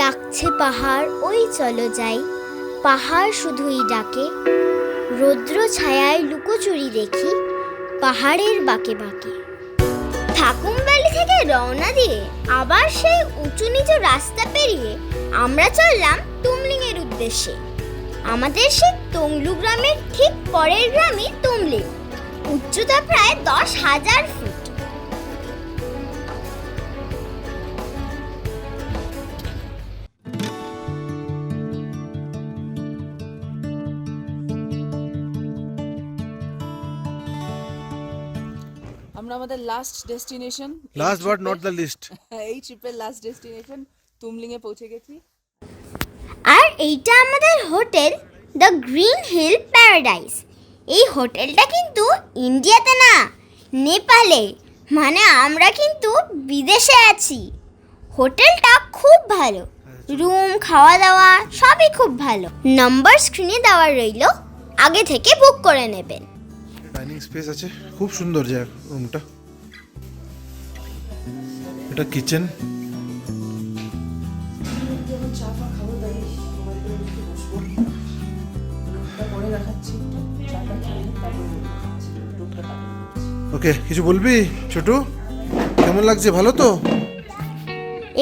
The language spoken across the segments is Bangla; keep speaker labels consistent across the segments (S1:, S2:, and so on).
S1: ডাকছে পাহাড় ওই চলো যাই, পাহাড় শুধুই ডাকে। রৌদ্র ছায়ায় লুকোচুরি দেখি পাহাড়ের বাঁকে বাঁকে। থাকুম ভ্যালি থেকে রওনা দিয়ে আবার সেই উঁচু নিচু রাস্তা পেরিয়ে আমরা চললাম তুমলিং এর উদ্দেশ্যে। আমাদের সেই তংলু গ্রামের ঠিক পরের গ্রামই তুমলিং, উচ্চতা প্রায় 10,000 ফুট।
S2: আমরা আমাদের last destination,
S3: last but not the list,
S2: এই ট্রিপের লাস্ট ডেস্টিনেশন তুমলিং এ পৌঁছে গেছি।
S1: আর এইটা আমাদের hotel The Green Hill Paradise. এই হোটেলটা কিন্তু ইন্ডিয়াতে না, নেপালে, মানে আমরা কিন্তু বিদেশে আছি। হোটেলটা খুব ভালো, রুম খাওয়া দাওয়া সবই খুব ভালো। নাম্বার স্ক্রিনে দেওয়া রইল, আগে থেকে বুক করে নেবেন।
S3: ডাইনিং স্পেস আছে, খুব সুন্দর জায়গা রুমটা। এটা কিচেন। ওকে, কিছু বলবি ছোটু? কেমন লাগছে? ভালো তো?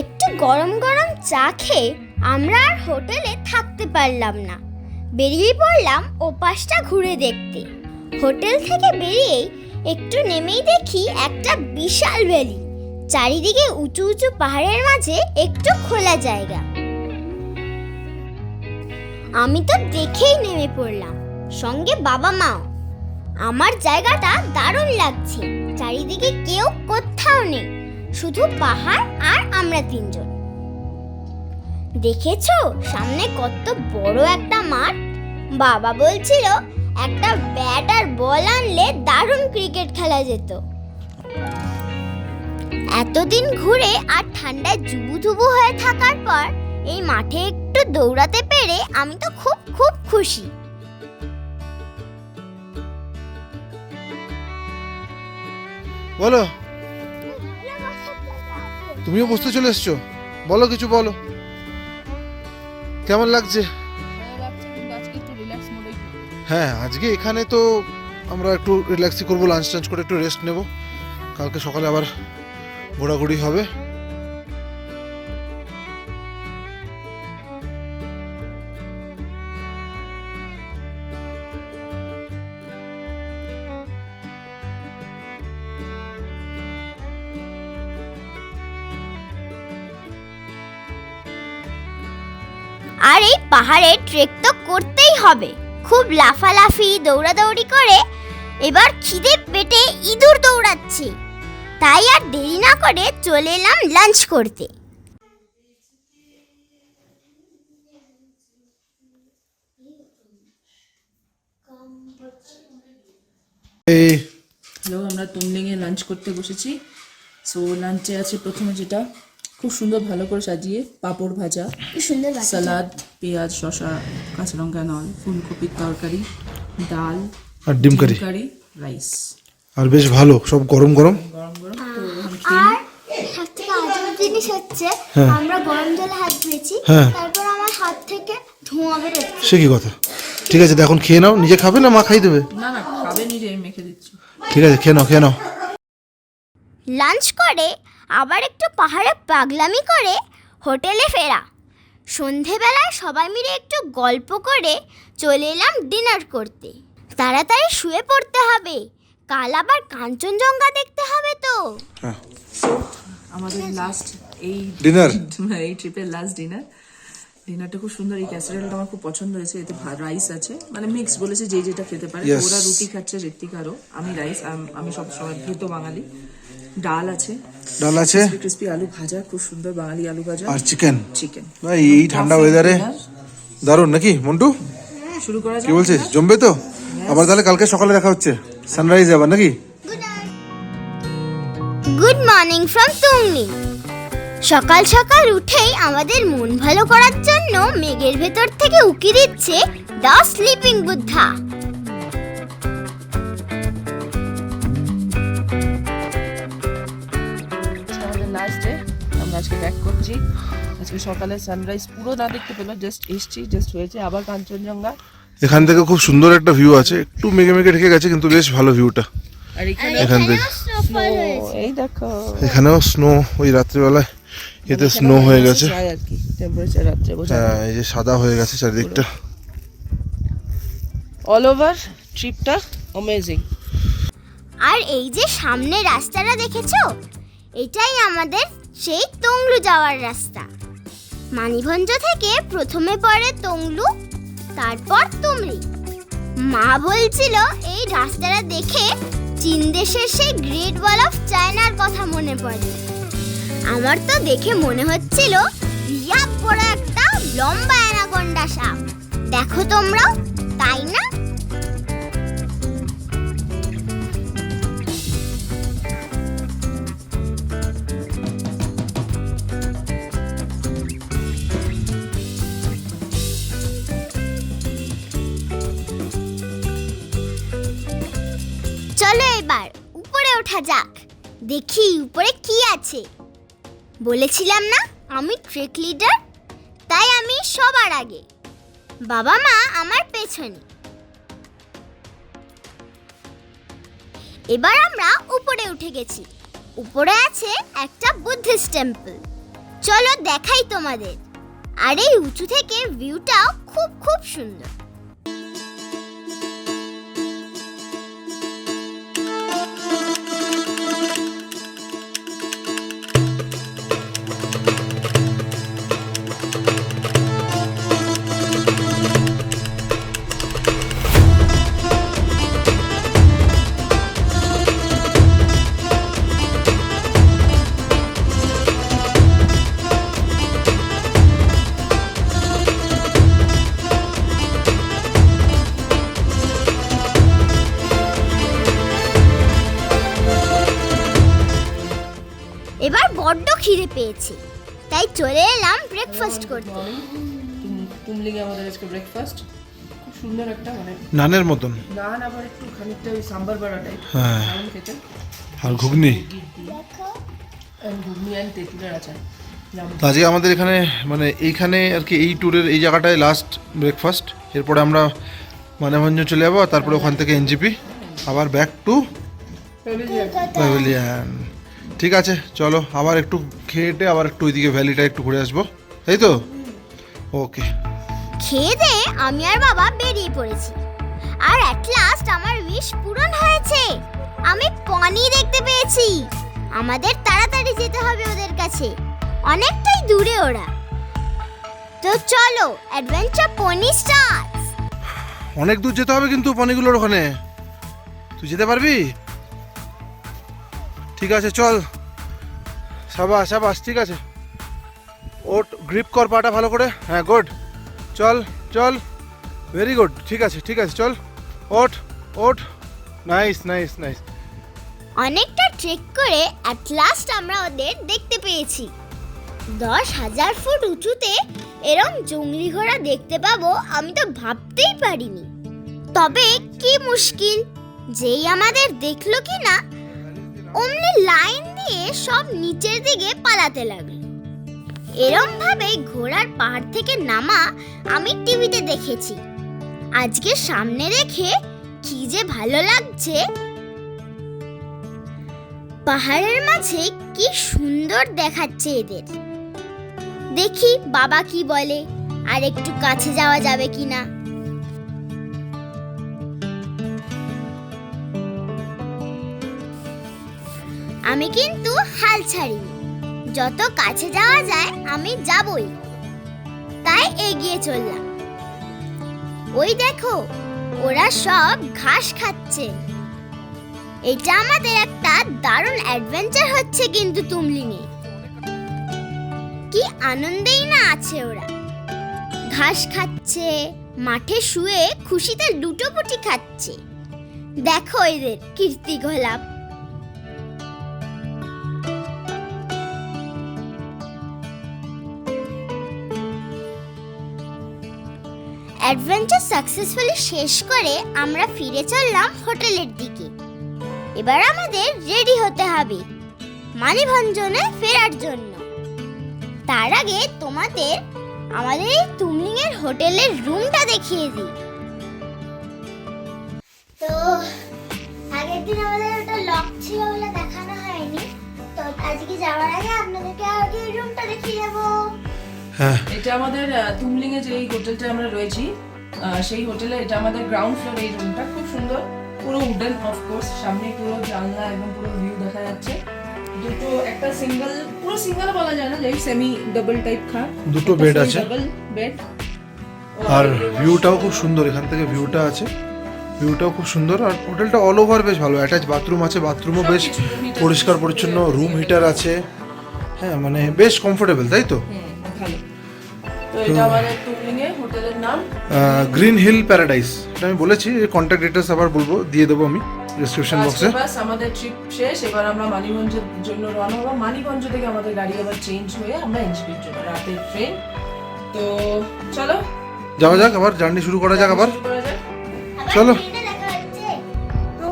S1: একটু গরম গরম চা খেয়ে আমরা আর হোটেলে থাকতে পারলাম না, বেরিয়ে পড়লাম ওপাশটা ঘুরে দেখতে। হোটেল থেকে বেরিয়েই একটু নেমেই দেখি একটা বিশাল ভ্যালি, চারিদিকে উঁচু উঁচু পাহাড়ের মাঝে একটু খোলা জায়গা। আমি তো দেখেই নেমে পড়লাম, সঙ্গে বাবা মাও। আমার জায়গাটা দারুণ লাগছে, চারিদিকে কেউ কোথাও নেই, শুধু পাহাড় আর আমরা তিনজন। দেখেছো সামনে কত বড় একটা মাঠ? বাবা বলছিল একটা ব্যাট আর বল আনলে দারুণ ক্রিকেট খেলা যেত। এতদিন ঘুরে আর ঠান্ডায় জুবুথুবু হয়ে থাকার পর এই মাঠে একটু দৌড়াতে পেরে আমি তো খুব খুব খুশি।
S3: বলো, তুমিও বসতে চলে এসছো, বলো কিছু বলো, কেমন লাগছে? হ্যাঁ, আজকে এখানে তো আমরা একটু রিল্যাক্সই করবো, লাঞ্চ টাঞ্চ করে একটু রেস্ট নেব। কালকে সকালে আবার ঘোরাঘুরি হবে।
S1: আর এই পাহাড়ে ট্রেক তো করতেই হবে, খুব লাফালাফি দৌড়াদৌড়ি করে এবার খিদে পেটে ইঁদুর দৌড়াচ্ছে। তাই আর দেরি না করে চলে এলাম লাঞ্চ করতে।
S2: হ্যালো, আমরা তুমলিং এ লাঞ্চ করতে বসেছি। সো লাঞ্চে আছে প্রথমে যেটা খুব সুন্দর ভালো করে সাজিয়ে পাঁপড় ভাজা, সালাদ, পেঁয়াজ, শসা, কাঁচা লঙ্কা, নল, ফুলকপির তরকারি, ডাল
S3: আর ডিম কারি,
S2: রাইস।
S3: আর বেশ ভালো, সব গরম গরম।
S2: গরম গরম তো
S1: আর সবথেকে আজব জিনিস হচ্ছে আমরা গরম জলে হাত ধুয়েছি, তারপর আমার হাত থেকে ধোঁয়া বেরোচ্ছে।
S3: সে কি কথা? ঠিক আছে, এখন খেয়ে নাও। নিজে খাবে না মা খাই দেবে?
S2: না না, খাবে নিজে, আমি মেখে দিচ্ছি।
S3: ঠিক আছে, খেয়ে নাও খেয়ে নাও।
S1: লাঞ্চ করে আবার একটু পাহাড়ে পাগলামি করে হোটেলে ফেরা। সন্ধেবেলায় সবাই মিলে একটু গল্প করে চলে এলাম ডিনার করতে। তাড়াতাড়ি শুয়ে পড়তে হবে, কাল আবার কাঞ্চনজঙ্ঘা দেখতে হবে তো।
S2: আমাদের লাস্ট এই
S3: ডিনার,
S2: এই ট্রিপের লাস্ট ডিনারটা খুব সুন্দর। এই ক্যাসারেলটা আমার খুব পছন্দ হয়েছে, এতে রাইস আছে, মানে মিক্স বলেছে যে যেটা খেতে পারে। ওরা রুটি খাচ্ছে, ঋত্বিকারও, আমি রাইস, আমি সব সময় ভীত বাঙালি। ডাল আছে, ক্রিসপি আলু ভাজা, খুব সুন্দর বাঙালি আলু ভাজা, আর চিকেন।
S3: ভাই এই ঠান্ডা ওয়েদারে দারুণ নাকি মন্টু?
S2: শুরু করা যাক।
S3: কি বলছিস, জমবে তো? আবার তাহলে কালকে সকালে দেখা হচ্ছে, সানরাইজ আবার নাকি?
S1: Good morning from Tumling. সকাল সকাল উঠেই আমাদের মন ভালো করার জন্য মেঘের ভেতর থেকে উকি দিচ্ছে the sleeping Buddha.
S2: Last day আমরা আজকে ব্যাক করছি। আজকে সকালে সানরাইজ পুরো না দেখতে পেলো, জাস্ট এসছি, জাস্ট হয়েছে। আবার কাঞ্চনজঙ্ঘা,
S3: এখান থেকে খুব সুন্দর একটা ভিউ আছে, একটু মেঘে মেঘে ঢেকে গেছে কিন্তু বেশ ভালো ভিউটা
S2: আর এখানে
S3: এখান থেকে।
S2: এই দেখো
S3: এখানেও স্নো, ওই রাত্রিবেলায় এতে স্নো হয়ে গেছে।
S2: আর কি টেম্পারেচার রাত্রে বোঝা
S3: হ্যাঁ, এই যে সাদা হয়ে গেছে চারিদিকটা।
S2: অল ওভার ট্রিপটা অ্যামেজিং।
S1: আর এই যে সামনে রাস্তাটা দেখেছো, এটাই আমাদের সেই তংলু যাওয়ার রাস্তা। মানিভঞ্জ থেকে প্রথমে পড়ে তংলু, তারপর তুমরি। মা বলছিল এই রাস্তাটা দেখে চীন দেশের সেই গ্রেট ওয়াল অফ চায়নার কথা মনে পড়ে। আমার তো দেখে মনে হচ্ছিল বিরাট বড় একটা লম্বা অ্যানাকোন্ডা সাপ। দেখো তোমরাও, তাই না? চলো এবার উপরে ওঠা যাক, দেখি উপরে কি আছে। বলেছিলাম না আমি ট্রেক লিডার, তাই আমি সবার আগে, বাবা মা আমার পেছনে। এবার আমরা উপরে উঠে গেছি। উপরে আছে একটা বুদ্ধিস্ট টেম্পল, চলো দেখাই তোমাদের। আর এই উঁচু থেকে ভিউটাও খুব খুব সুন্দর। এবার বড্ড খিদে পেয়েছে, তাই চলে এলাম ব্রেকফাস্ট করতে।
S2: তুমলিগে আমাদের আজকে ব্রেকফাস্ট খুব সুন্দর একটা, মানে
S3: নানের মতন,
S2: নান আবার একটু খানিকটা ওই সাম্বার বাড়া টাইপ।
S3: হ্যাঁ,
S2: দারুণ খেতে।
S3: আর ঘুগনি।
S2: ঘুগনি আর তেঁতুলের আচার।
S3: তো আজকে আমাদের এখানে মানে এইখানে আর কি এই ট্যুরের এই জায়গাটায় লাস্ট ব্রেকফাস্ট। এরপরে আমরা মানেভঞ্জ চলে যাবো, তারপরে ওখান থেকে এনজিপি, আবার ব্যাক টু প্যাভিলিয়ন। ঠিক আছে, চলো আবার একটু খেয়েটে আবার একটু ওইদিকে ভ্যালিটা একটু ঘুরে আসবো, তাই তো? ওকে।
S1: খেয়ে দিয়ে আমি আর বাবা বেরিয়ে পড়েছি। আর অ্যাট লাস্ট আমার উইশ পূরণ হয়েছে, আমি পনি দেখতে পেয়েছি। আমাদের তাড়াতাড়ি যেতে হবে ওদের কাছে, অনেকটাই দূরে ওরা। তো চলো, অ্যাডভেঞ্চার পনি স্টার্টস।
S3: অনেক দূর যেতে হবে কিন্তু পনিগুলোর ওখানে, তুই যেতে পারবি? ঠিক আছে চল, সাবাস সাবাস, ঠিক আছে। ওট, গ্রিপ কর পাটা ভালো করে, হ্যাঁ গুড, চল চল, ভেরি গুড, ঠিক আছে ঠিক আছে, চল ওঠ ওঠ, নাইস নাইস নাইস।
S1: অনেকটা ট্রেক করে অ্যাট লাস্ট আমরা ওদের দেখতে পেয়েছি। 10,000 ফুট উঁচুতে এরম জংলি ঘোড়া দেখতে পাবো আমি তো ভাবতেই পারিনি। তবে কি মুশকিল, যেই আমাদের দেখলো কি না অমনি লাইন দিয়ে সব নিচের দিকে পালাতে লাগলো। এরম ভাবে ঘোড়ার পাহাড় থেকে নামা আমি টিভিতে দেখেছি, আজকে সামনে রেখে কি যে ভালো লাগছে। পাহাড়ের মাঝে কি সুন্দর দেখাচ্ছে এদের। দেখি বাবা কি বলে, আর একটু কাছে যাওয়া যাবে কিনা। আমি কিন্তু হাল ছাড়িনি, যত কাছে যাওয়া যায় আমি যাবই, তাই এগিয়ে চললাম। ওই দেখো ওরা সব ঘাস খাচ্ছে। এটা আমাদের একটা দারুণ অ্যাডভেঞ্চার হচ্ছে কিন্তু তুমলিংয়ে। কি আনন্দেই না আছে ওরা, ঘাস খাচ্ছে, মাঠে শুয়ে খুশিতে লুটোপুটি খাচ্ছে। দেখো এদের কীর্তিকলাপ। অ্যাডভেঞ্চার সাকসেসফুলি শেষ করে আমরা ফিরে চললাম হোটেলের দিকে। এবার আমাদের রেডি হতে হবে মানিভঞ্জনে ফেরার জন্য। তার আগে তোমাদের আমাদের এই তুমলিংয়ের হোটেলের রুমটা দেখিয়ে দিই। তো আগের দিন আমাদের ওটা লক ছিল বলে দেখানো হয়নি, তো আজকে যাওয়ার আগে আপনাদেরকে আগে রুমটা দেখিয়ে যাবো।
S3: হ্যাঁ,
S2: এটা আমাদের তুমলিং এ যে হোটেলটা আমরা রয়েছি সেই হোটেলে এটা আমাদের গ্রাউন্ড ফ্লোর। এই রুমটা খুব সুন্দর, পুরো উডেন অফকোর্স, সামনে পুরো জানলা একদম পুরো ভিউ দেখা যাচ্ছে। দুটো একটা সিঙ্গেল, পুরো সিঙ্গেল বলা যায় না, যেই সেমি ডাবল টাইপ খাট,
S3: দুটো বেড আছে,
S2: ডাবল বেড।
S3: আর ভিউটাও খুব সুন্দর, এখান থেকে ভিউটা আছে, ভিউটাও খুব সুন্দর। আর হোটেলটা অল ওভার বেশ ভালো, অ্যাটাচ বাথরুম আছে, বাথরুমও বেশ পরিষ্কার পরিচ্ছন্ন, রুম হিটার আছে, হ্যাঁ মানে বেশ কমফোর্টেবল, তাই তো?
S2: ভালো। তো এটা আমাদের তুমলিং এ হোটেলের নাম
S3: গ্রিন হিল প্যারাডাইস। এটা আমি বলেছি, কন্ট্যাক্ট ডিটেলস আবার বলবো, দিয়ে দেবো আমি ডেসক্রিপশন বক্সে।
S2: বাস আমাদের ট্রিপ শেষ, এবার আমরা মানিকগঞ্জের জন্য রওনা হবো। মানিকগঞ্জ থেকে আমাদের গাড়ি আবার চেঞ্জ হয়ে আমরা এনজেপির জন্য রাতের ট্রেন। তো চলো
S3: যাওয়া যাক, আবার জার্নি শুরু করা যাক আবার,
S2: শুরু করা যাক।
S3: চলো।
S2: তো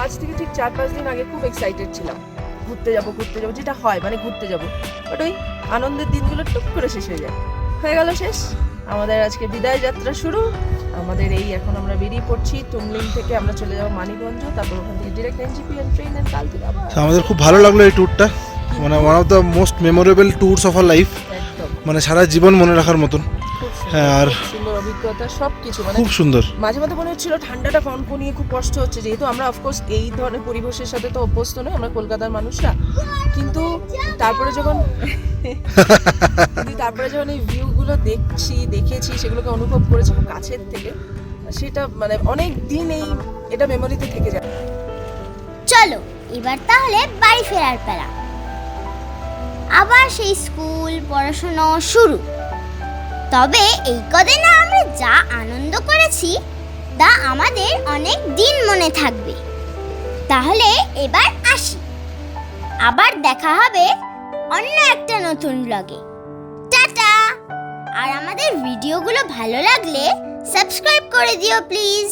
S2: আজ থেকে ঠিক 4-5 দিন আগে খুব এক্সাইটেড ছিলাম, ঘুরতে যাবো যেটা হয়, মানে ঘুরতে যাবো, বাট ওই আনন্দের দিনগুলো টুক করে শেষ হয়ে যায়। হয়ে গেল শেষ, আমাদের আজকে বিদায় যাত্রা শুরু। আমাদের এই এখন আমরা বেরিয়ে পড়ছি তুমলিং থেকে, আমরা চলে যাবো মানিকগঞ্জ, তারপর ওখান থেকে direct NJP and train and কাল থেকে আবার।
S3: আমাদের খুব ভালো লাগলো এই ট্যুরটা, মানে one of the most memorable tours of our life,
S2: একদম
S3: মানে সারা জীবন মনে রাখার মতন।
S2: খুব সুন্দর,
S3: হ্যাঁ, আর
S2: সুন্দর অভিজ্ঞতা, সবকিছু মানে
S3: খুব সুন্দর।
S2: মাঝে মাঝে মনে হচ্ছিল ঠান্ডাটা কনকনিয়ে খুব কষ্ট হচ্ছে, যেহেতু আমরা অফকোর্স এই ধরনের পরিবেশের সাথে তো অভ্যস্ত নই, আমরা কলকাতার মানুষরা। কিন্তু তারপরে যখন এই ভিউগুলো দেখেছি, সেগুলোকে অনুভব করেছি খুব কাছের থেকে, সেটা মানে অনেক দিন এটা মেমোরিতে থেকে যায়।
S1: চলো এবার তাহলে বাড়ি ফেরার পালা। আবার সেই স্কুল পড়াশোনা শুরু। তবে এই কদিনে আমরা যা আনন্দ করেছি তা আমাদের অনেক দিন মনে থাকবে। তাহলে এবার আসি, আবার দেখা হবে অন্য একটা নতুন ব্লগে। টাটা। আর আমাদের ভিডিওগুলো ভালো লাগলে সাবস্ক্রাইব করে দিও প্লিজ।